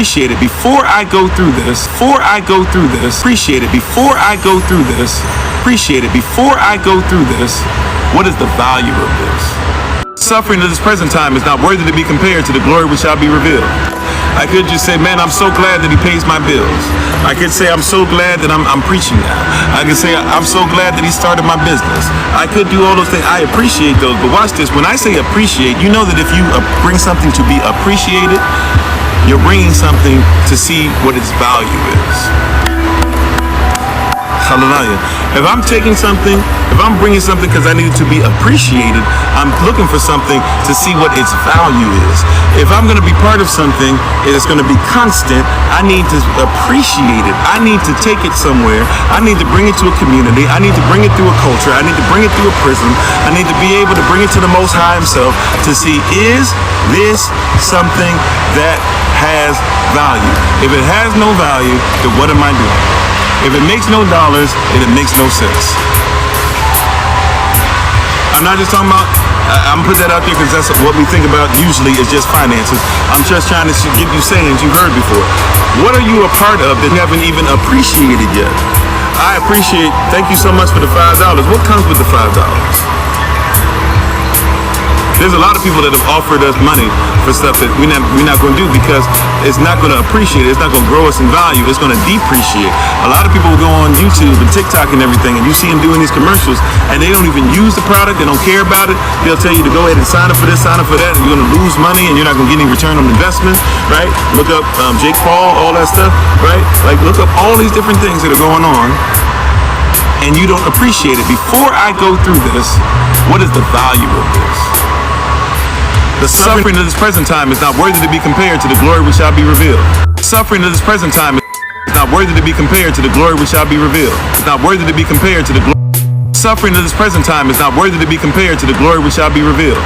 appreciate it before I go through this, appreciate it before I go through this, appreciate it before I go through this. What is the value of this? Suffering of this present time is not worthy to be compared to the glory which shall be revealed. I could just say, man, I'm so glad that he pays my bills. I could say, I'm so glad that I'm preaching now. I could say, I'm so glad that he started my business. I could do all those things. I appreciate those. But watch this. When I say appreciate, you know that if you bring something to be appreciated, you're bringing something to see what its value is. Hallelujah. If I'm taking something, if I'm bringing something because I need it to be appreciated, I'm looking for something to see what its value is. If I'm going to be part of something and it's going to be constant, I need to appreciate it. I need to take it somewhere. I need to bring it to a community. I need to bring it through a culture. I need to bring it through a prism. I need to be able to bring it to the Most High Himself to see, is this something that has value? If it has no value, then what am I doing? If it makes no dollars, then it makes no sense. I'm not just talking about, I'm putting that out there because that's what we think about usually is just finances. I'm just trying to give you sayings you've heard before. What are you a part of that you haven't even appreciated yet? I appreciate, thank you so much for the $5. What comes with the $5? There's a lot of people that have offered us money for stuff that we're not going to do because it's not going to appreciate it. It's not going to grow us in value. It's going to depreciate. A lot of people will go on YouTube and TikTok and everything, and you see them doing these commercials, and they don't even use the product. They don't care about it. They'll tell you to go ahead and sign up for this, sign up for that, and you're going to lose money, and you're not going to get any return on investment, right? Look up Jake Paul, all that stuff, right? Like, look up all these different things that are going on, and you don't appreciate it. Before I go through this, what is the value of this? The suffering of this present time is not worthy to be compared to the glory which shall be revealed. Suffering of this present time is not worthy to be compared to the glory which shall be revealed. It's not worthy to be compared to the glory. Suffering of this present time is not worthy to be compared to the glory which shall be revealed.